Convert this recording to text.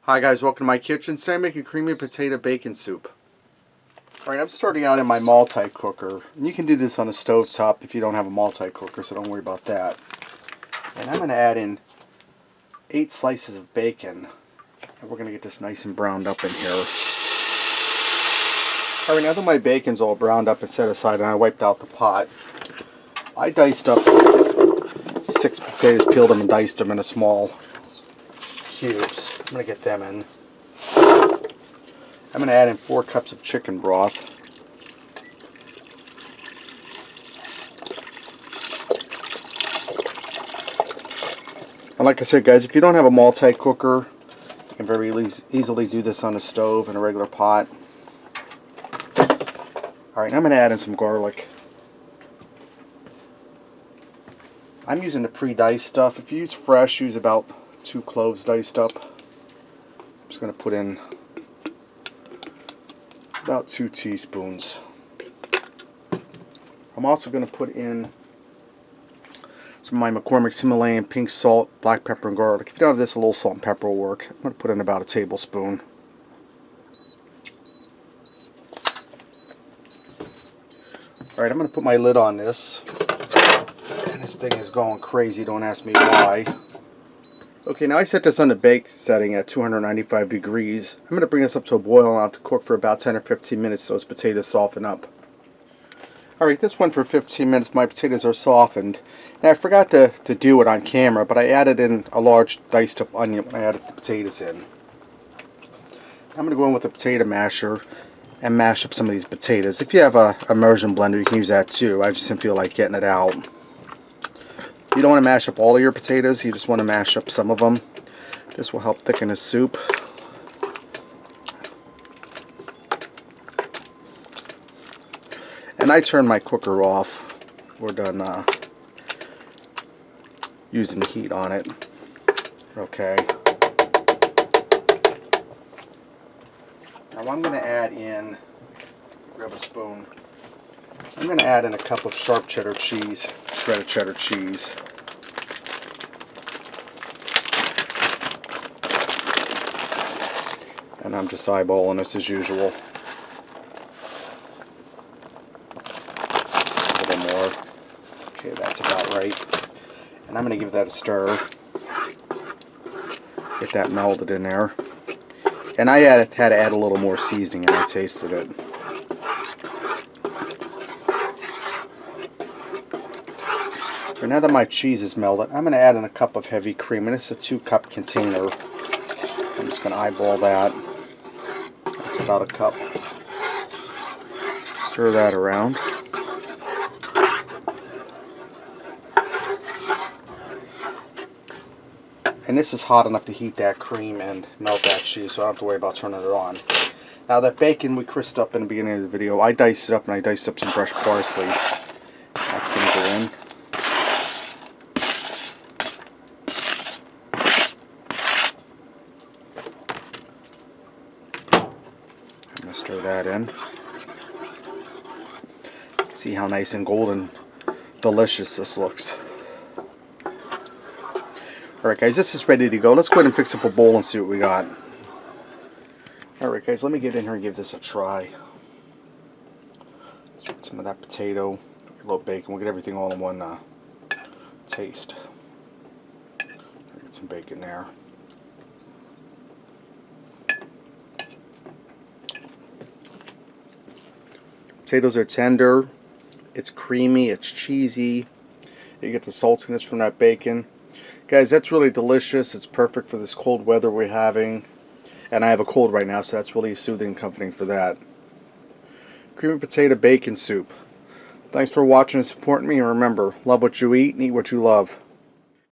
Hi guys, welcome to my kitchen. Today I'm making creamy potato bacon soup. Alright, I'm starting out in my multi-cooker. And you can do this on a stovetop if you don't have a multi-cooker, so don't worry about that. And I'm going to add in 8 slices of bacon. And we're going to get this nice and browned up in here. Alright, now that my bacon's all browned up and set aside and I wiped out the pot, I diced up 6 potatoes, peeled them and diced them into small cubes. I'm going to get them in. I'm going to add in 4 cups of chicken broth. And like I said guys, if you don't have a multi-cooker, you can very easily do this on a stove in a regular pot. Alright, I'm going to add in some garlic. I'm using the pre-diced stuff. If you use fresh, use about 2 cloves diced up. I'm just going to put in about 2 teaspoons. I'm also going to put in some of my McCormick's Himalayan pink salt, black pepper, and garlic. If you don't have this, a little salt and pepper will work. I'm going to put in about a tablespoon. Alright, I'm going to put my lid on this. And this thing is going crazy, don't ask me why. Okay, now I set this on the bake setting at 295 degrees. I'm going to bring this up to a boil and I'll have to cook for about 10 or 15 minutes so those potatoes soften up. Alright, this one for 15 minutes, my potatoes are softened. Now I forgot to do it on camera, but I added in a large diced up onion when I added the potatoes in. I'm going to go in with a potato masher and mash up some of these potatoes. If you have a immersion blender, you can use that too. I just didn't feel like getting it out. You don't want to mash up all of your potatoes, you just want to mash up some of them. This will help thicken the soup. And I turned my cooker off. We're done using the heat on it. Okay. Now I'm going to add in, grab a spoon, I'm going to add in a cup of sharp cheddar cheese, shredded cheddar cheese. And I'm just eyeballing this as usual. A little more. Okay, that's about right. And I'm going to give that a stir. Get that melted in there. And I had to add a little more seasoning and I tasted it. Now that my cheese is melted, I'm going to add in a cup of heavy cream, and it's a 2-cup container. I'm just going to eyeball that. That's about a cup. Stir that around. And this is hot enough to heat that cream and melt that cheese, so I don't have to worry about turning it on. Now that bacon we crisped up in the beginning of the video, I diced it up and I diced up some fresh parsley. That's going to go in. I'm going to stir that in. See how nice and golden delicious this looks. Alright guys, this is ready to go. Let's go ahead and fix up a bowl and see what we got. Alright guys, let me get in here and give this a try. Let's put some of that potato, a little bacon. We'll get everything all in one taste. Get some bacon there. Potatoes are tender, it's creamy, it's cheesy. You get the saltiness from that bacon. Guys, that's really delicious. It's perfect for this cold weather we're having. And I have a cold right now, so that's really soothing and comforting for that. Creamy potato bacon soup. Thanks for watching and supporting me. And remember, love what you eat and eat what you love.